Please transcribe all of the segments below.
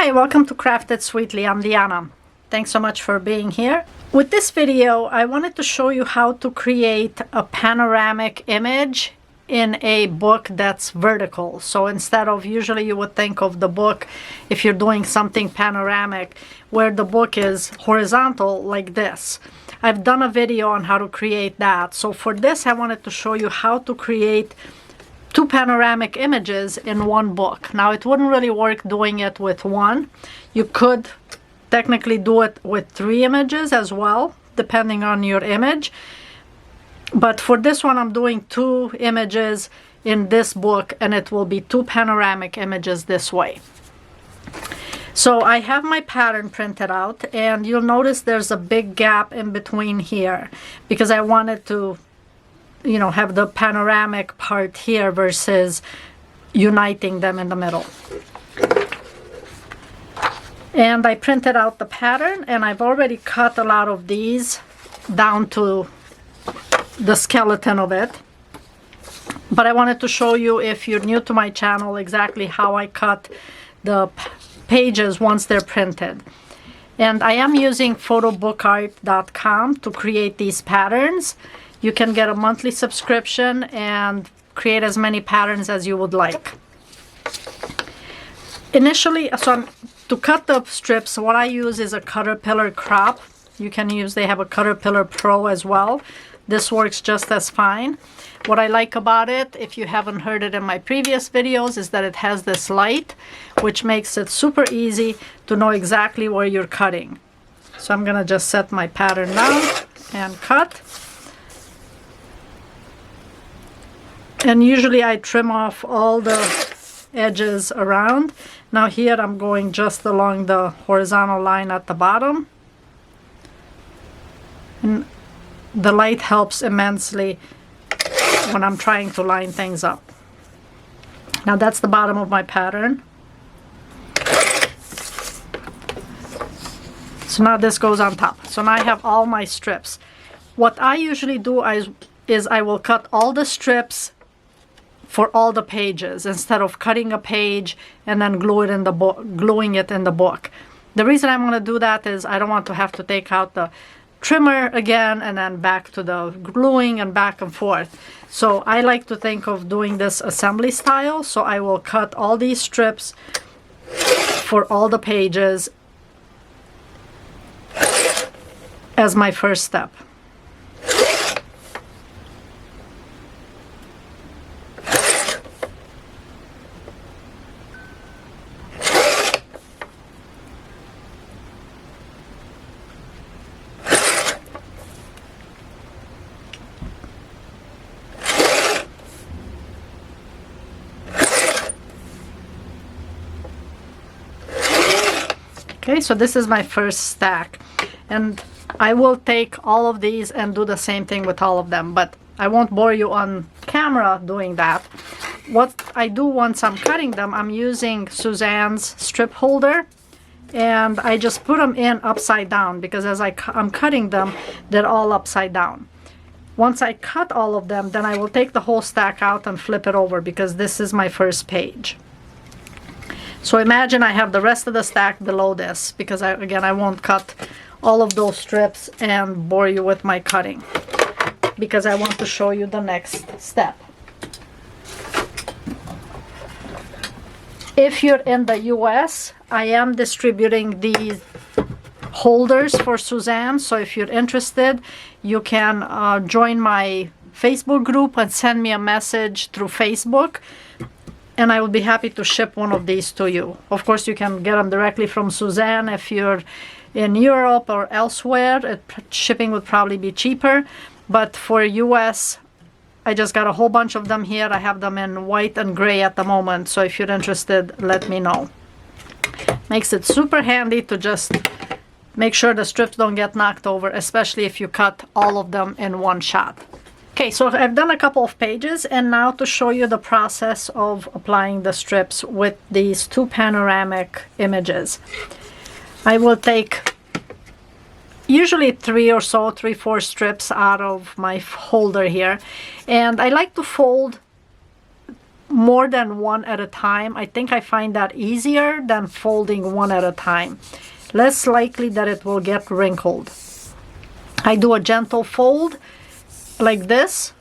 Hi, welcome to Craft It Sweetly. I'm Diana. Thanks so much for being here. With this video, I wanted to show you how to create a panoramic image in a book that's vertical. So instead of, usually you would think of the book, if you're doing something panoramic, where the book is horizontal like this. I've done a video on how to create that. So for this, I wanted to show you how to create two panoramic images in one book. Now, it wouldn't really work doing it with one. You could technically do it with 3 images as well, depending on your image. But for this one, I'm doing 2 images in this book, and it will be 2 panoramic images this way. So I have my pattern printed out, and you'll notice there's a big gap in between here because I wanted to, you know, have the panoramic part here versus uniting them in the middle. And I printed out the pattern, and I've already cut a lot of these down to the skeleton of it. But I wanted to show you, if you're new to my channel, exactly how I cut the pages once they're printed. And I am using photobookart.com to create these patterns. You can get a monthly subscription and create as many patterns as you would like. Initially, to cut the strips, what I use is a Caterpillar crop. You can use, they have a Caterpillar Pro as well. This works just as fine. What I like about it, if you haven't heard it in my previous videos, is that it has this light, which makes it super easy to know exactly where you're cutting. So I'm gonna just set my pattern down and cut. And usually I trim off all the edges around. Now here I'm going just along the horizontal line at the bottom. And the light helps immensely when I'm trying to line things up. Now that's the bottom of my pattern. So now this goes on top. So now I have all my strips. What I usually do is I will cut all the strips for all the pages instead of cutting a page and then gluing it in the book. The reason I'm going to do that is I don't want to have to take out the trimmer again and then back to the gluing and back and forth. So I like to think of doing this assembly style. So I will cut all these strips for all the pages as my first step. Okay, so this is my first stack, and I will take all of these and do the same thing with all of them, but I won't bore you on camera doing that. What I do once I'm cutting them, I'm using Suzanne's strip holder, and I just put them in upside down because as I'm cutting them, they're all upside down. Once I cut all of them, then I will take the whole stack out and flip it over because this is my first page. So imagine I have the rest of the stack below this because again, I won't cut all of those strips and bore you with my cutting because I want to show you the next step. If you're in the US, I am distributing these holders for Suzanne. So if you're interested, you can join my Facebook group and send me a message through Facebook, and I will be happy to ship one of these to you. Of course, you can get them directly from Suzanne. If you're in Europe or elsewhere, shipping would probably be cheaper. But for US, I just got a whole bunch of them here. I have them in white and gray at the moment. So if you're interested, let me know. Makes it super handy to just make sure the strips don't get knocked over, especially if you cut all of them in one shot. Okay, so I've done a couple of pages, and now to show you the process of applying the strips with these 2 panoramic images. I will take usually 3 or so, 3-4 strips out of my holder here, and I like to fold more than one at a time. I think I find that easier than folding one at a time. Less likely that it will get wrinkled. I do a gentle fold like this.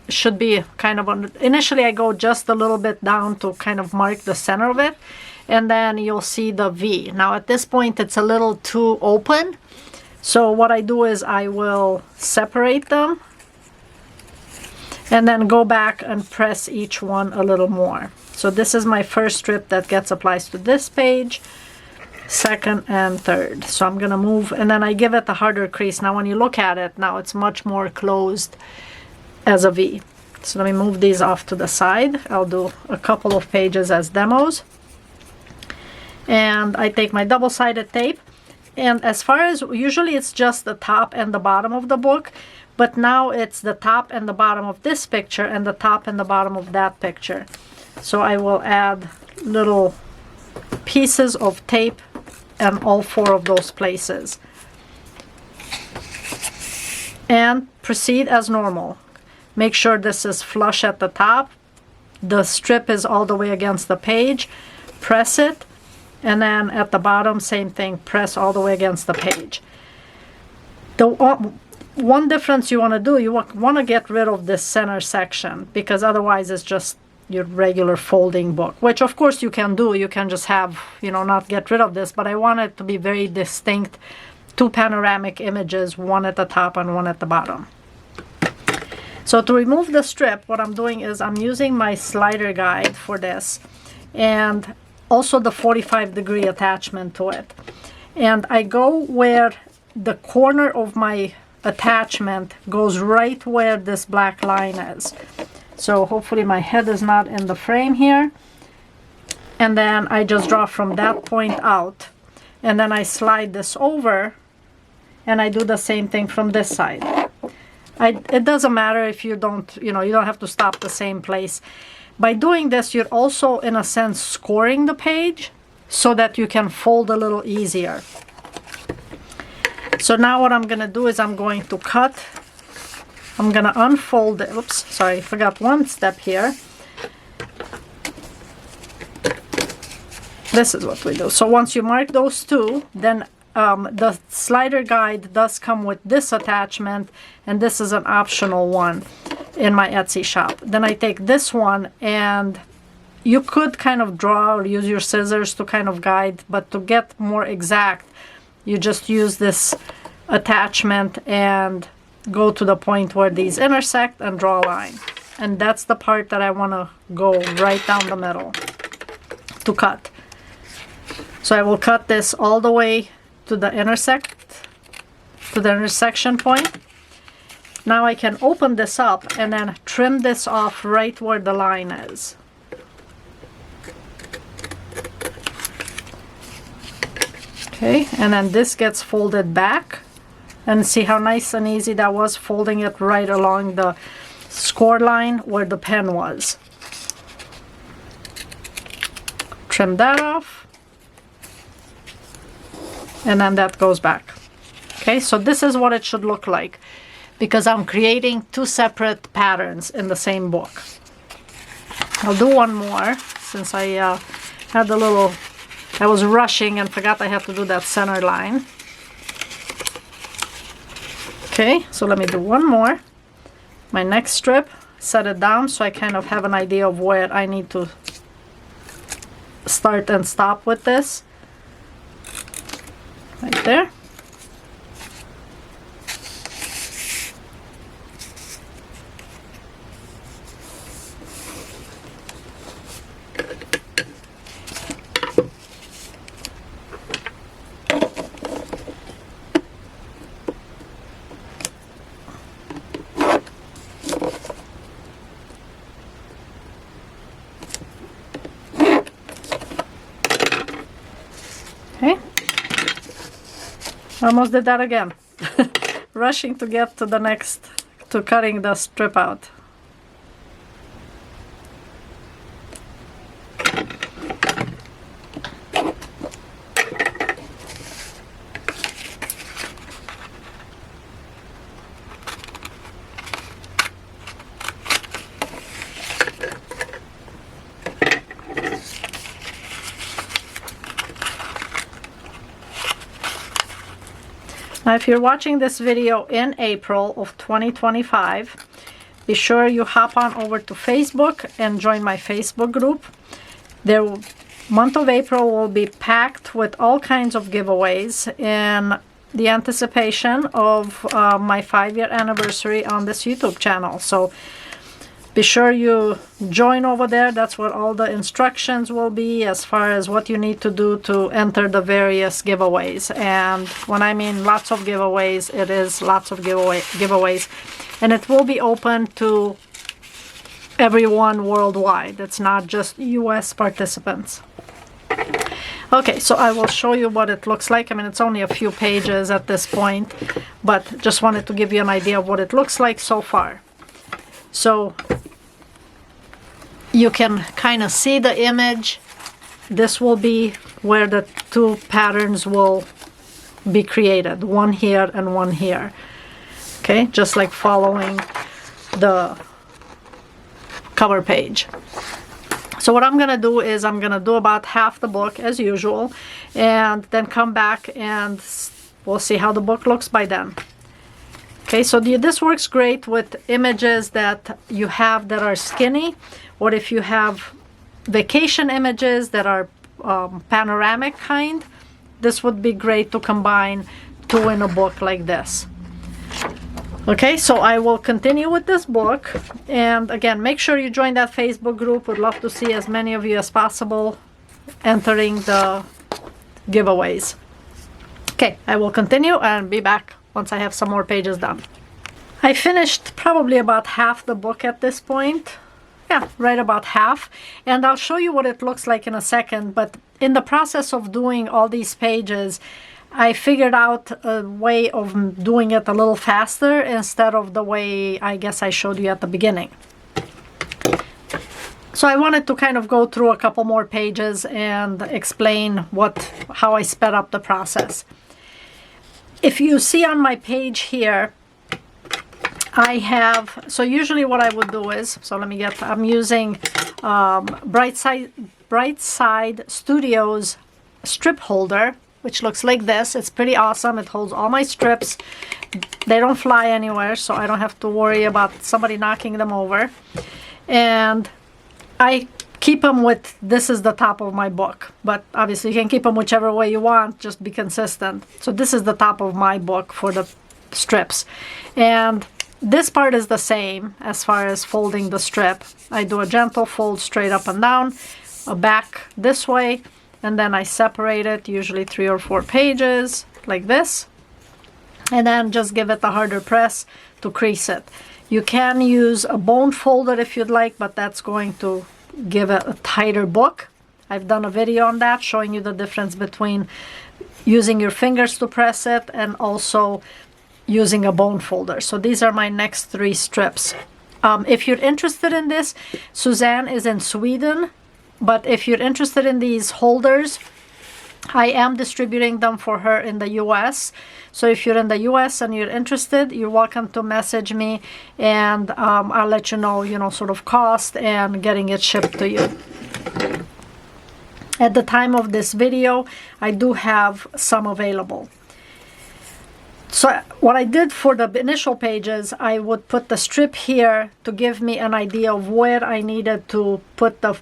Should be kind of initially I go just a little bit down to kind of mark the center of it, and then you'll see the V. Now at this point it's a little too open, so what I do is I will separate them and then go back and press each one a little more. So this is my first strip that gets applied to this page, second and third. So I'm gonna move, and then I give it a harder crease. Now when you look at it, now it's much more closed as a V. So let me move these off to the side. I'll do a couple of pages as demos. And I take my double-sided tape, and as far as, usually it's just the top and the bottom of the book, but now it's the top and the bottom of this picture and the top and the bottom of that picture. So I will add little pieces of tape and all four of those places. And proceed as normal. Make sure this is flush at the top. The strip is all the way against the page. Press it. And then at the bottom, same thing. Press all the way against the page. The one difference you want to do, you want to get rid of this center section, because otherwise it's just your regular folding book, which of course you can do. You can just have, you know, not get rid of this, but I want it to be very distinct. Two panoramic images, one at the top and one at the bottom. So to remove the strip, what I'm doing is I'm using my slider guide for this, and also the 45-degree attachment to it. And I go where the corner of my attachment goes right where this black line is. So hopefully my head is not in the frame here. And then I just draw from that point out. And then I slide this over, and I do the same thing from this side. It doesn't matter if you don't, you don't have to stop the same place. By doing this, you're also, in a sense, scoring the page so that you can fold a little easier. So now what I'm going to do is I'm going to cut. I'm going to unfold it. Oops, sorry, I forgot one step here. This is what we do. So once you mark those two, then the slider guide does come with this attachment, and this is an optional one in my Etsy shop. Then I take this one, and you could kind of draw or use your scissors to kind of guide, but to get more exact, you just use this attachment and go to the point where these intersect and draw a line. And that's the part that I want to go right down the middle to cut. So I will cut this all the way to the intersection point. Now I can open this up and then trim this off right where the line is. Okay, and then this gets folded back, and see how nice and easy that was, folding it right along the score line where the pen was. Trim that off, and then that goes back. Okay, so this is what it should look like, because I'm creating two separate patterns in the same book. I'll do one more, since I had a little, I was rushing and forgot I have to do that center line. Okay, so let me do one more. My next strip, set it down so I kind of have an idea of where I need to start and stop with this. Right there. Okay. Almost did that again. Rushing to get to the next, to cutting the strip out. Now, if you're watching this video in April of 2025, be sure you hop on over to Facebook and join my Facebook group. The month of April will be packed with all kinds of giveaways in the anticipation of my 5-year anniversary on this YouTube channel. So be sure you join over there. That's what all the instructions will be as far as what you need to do to enter the various giveaways. And when I mean lots of giveaways, it is lots of giveaways. And it will be open to everyone worldwide. It's not just US participants. Okay, so I will show you what it looks like. I mean, it's only a few pages at this point, but just wanted to give you an idea of what it looks like so far. So you can kind of see the image. This will be where the two patterns will be created, one here and one here. Okay, just like following the cover page. So what I'm gonna do is I'm gonna do about half the book as usual, and then come back and we'll see how the book looks by then. Okay, so this works great with images that you have that are skinny, or if you have vacation images that are panoramic kind, this would be great to combine two in a book like this. Okay, so I will continue with this book, and again, make sure you join that Facebook group. Would love to see as many of you as possible entering the giveaways. Okay, I will continue and be back once I have some more pages done. I finished probably about half the book at this point. Yeah, right about half. And I'll show you what it looks like in a second, but in the process of doing all these pages, I figured out a way of doing it a little faster instead of the way I guess I showed you at the beginning. So I wanted to kind of go through a couple more pages and explain how I sped up the process. If you see on my page here, I have, so usually what I would do is, so I'm using Brightside Studios strip holder, which looks like this. It's pretty awesome. It holds all my strips. They don't fly anywhere, so I don't have to worry about somebody knocking them over. And I keep them with, this is the top of my book, but obviously you can keep them whichever way you want, just be consistent. So this is the top of my book for the strips. And this part is the same as far as folding the strip. I do a gentle fold straight up and down, a back this way, and then I separate it, usually 3 or 4 pages, like this, and then just give it a harder press to crease it. You can use a bone folder if you'd like, but that's going to give it a tighter book. I've done a video on that showing you the difference between using your fingers to press it and also using a bone folder. So these are my next 3 strips. If you're interested in this, Suzanne is in Sweden, but if you're interested in these holders, I am distributing them for her in the US. So if you're in the US and you're interested, you're welcome to message me, and I'll let you know, sort of cost and getting it shipped to you. At the time of this video, I do have some available. So what I did for the initial pages, I would put the strip here to give me an idea of where I needed to put the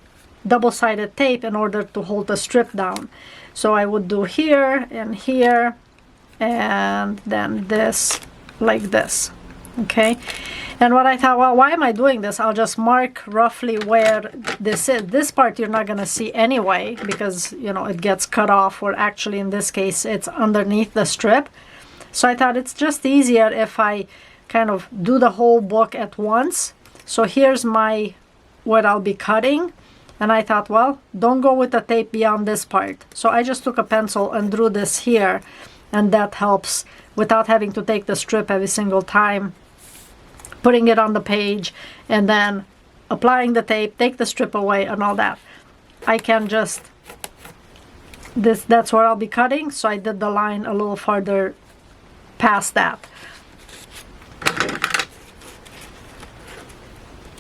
double-sided tape in order to hold the strip down. So I would do here and here, and then this, like this. Okay, and what I thought, well, why am I doing this? I'll just mark roughly where this is. This part you're not going to see anyway because it gets cut off, or actually in this case it's underneath the strip. So I thought it's just easier if I kind of do the whole book at once. So here's what I'll be cutting, and I thought, well, don't go with the tape beyond this part. So I just took a pencil and drew this here, and that helps without having to take the strip every single time, putting it on the page, and then applying the tape, take the strip away, and all that. I can just, that's where I'll be cutting, so I did the line a little farther past that.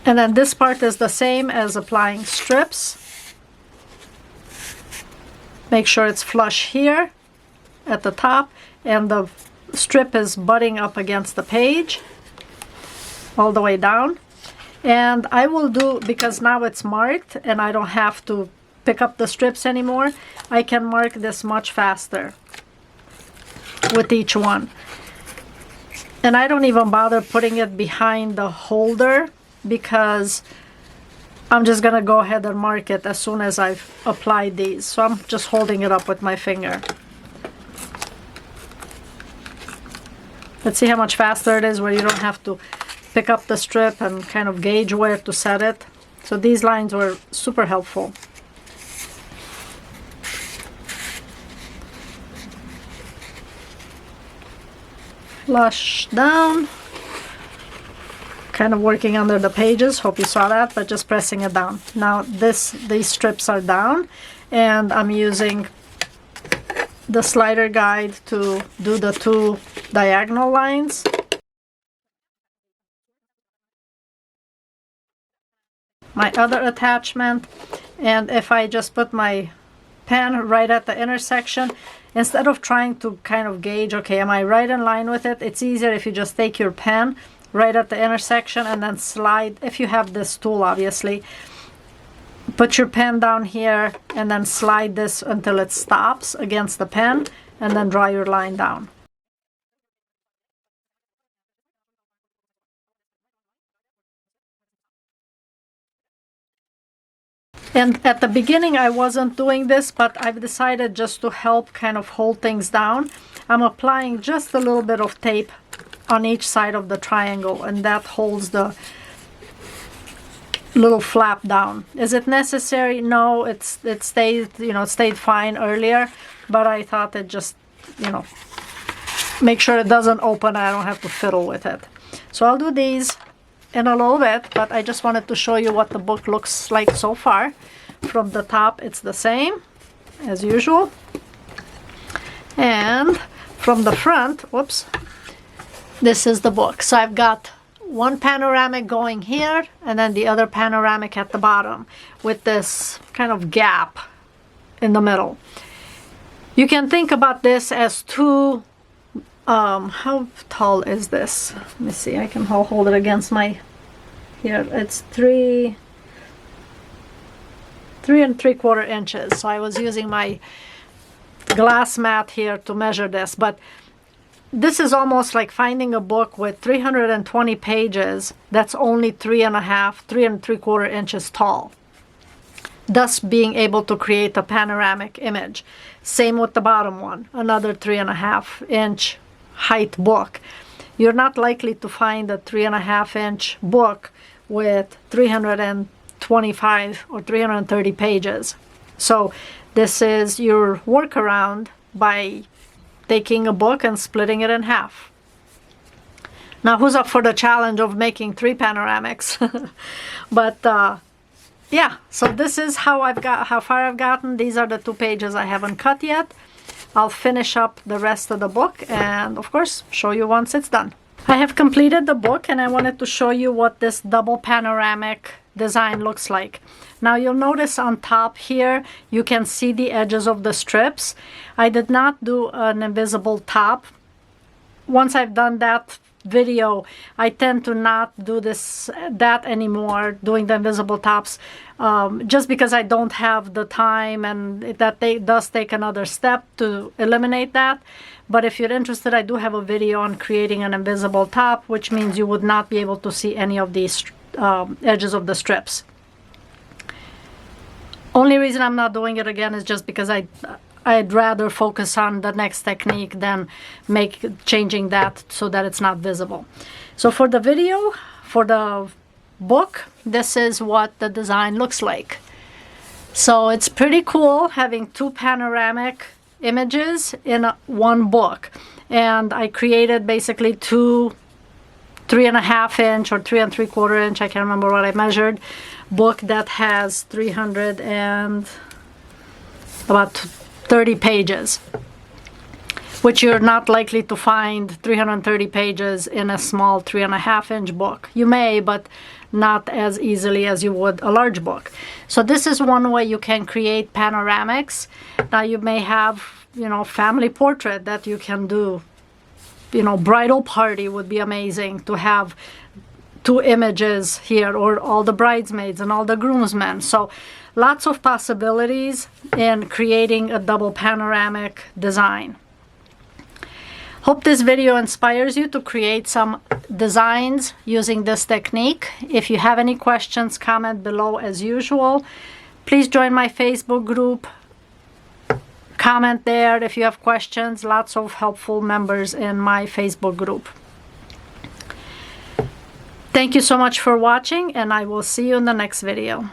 And then this part is the same as applying strips. Make sure it's flush here at the top, and the strip is butting up against the page all the way down. And I will do, because now it's marked and I don't have to pick up the strips anymore, I can mark this much faster with each one. And I don't even bother putting it behind the holder because I'm just gonna go ahead and mark it as soon as I've applied these. So I'm just holding it up with my finger. Let's see how much faster it is, where you don't have to pick up the strip and kind of gauge where to set it. So these lines were super helpful. Flush down. Kind of working under the pages, hope you saw that, but just pressing it down. Now these strips are down, and I'm using the slider guide to do the 2 diagonal lines. My other attachment, and if I just put my pen right at the intersection, instead of trying to kind of gauge, okay, am I right in line with it, it's easier if you just take your pen right at the intersection and then slide, if you have this tool obviously, put your pen down here and then slide this until it stops against the pen, and then draw your line down. And at the beginning I wasn't doing this, but I've decided just to help kind of hold things down, I'm applying just a little bit of tape on each side of the triangle, and that holds the little flap down. Is it necessary? No, it stayed, you know, it stayed fine earlier, but I thought it just, you know, make sure it doesn't open, I don't have to fiddle with it. So I'll do these in a little bit, but I just wanted to show you what the book looks like so far. From the top it's the same as usual, and from the front, whoops, this is the book. So I've got one panoramic going here and then the other panoramic at the bottom with this kind of gap in the middle. You can think about this as 2, how tall is this? Let me see, I can hold it against my, here, it's 3 3¾ inches. So I was using my glass mat here to measure this, but this is almost like finding a book with 320 pages that's only 3¾ inches tall, thus being able to create a panoramic image. Same with the bottom one, another 3½ inch height book. You're not likely to find a 3½ inch book with 325 or 330 pages. So this is your workaround by taking a book and splitting it in half. Now who's up for the challenge of making 3 panoramics? But yeah, so this is how far I've gotten. These are the 2 pages I haven't cut yet. I'll finish up the rest of the book and of course show you once it's done. I have completed the book and I wanted to show you what this double panoramic design looks like. Now you'll notice on top here you can see the edges of the strips. I did not do an invisible top. Once I've done that video, I tend to not do that anymore, doing the invisible tops, just because I don't have the time, and that does take another step to eliminate that. But if you're interested, I do have a video on creating an invisible top, which means you would not be able to see any of these edges of the strips. Only reason I'm not doing it again is just because I'd rather focus on the next technique than changing that so that it's not visible. So for the video, for the book, this is what the design looks like. So it's pretty cool having 2 panoramic images in one book. And I created basically 2 3½ inch or 3¾ inch, I can't remember what I measured, book that has about 30 pages, which you're not likely to find 330 pages in a small 3½ inch book. You may, but not as easily as you would a large book. So this is one way you can create panoramics. Now you may have, you know, family portrait that you can do bridal party would be amazing to have two images here, or all the bridesmaids and all the groomsmen. So lots of possibilities in creating a double panoramic design. Hope this video inspires you to create some designs using this technique. If you have any questions, comment below as usual. Please join my Facebook group. Comment there if you have questions. Lots of helpful members in my Facebook group. Thank you so much for watching, and I will see you in the next video.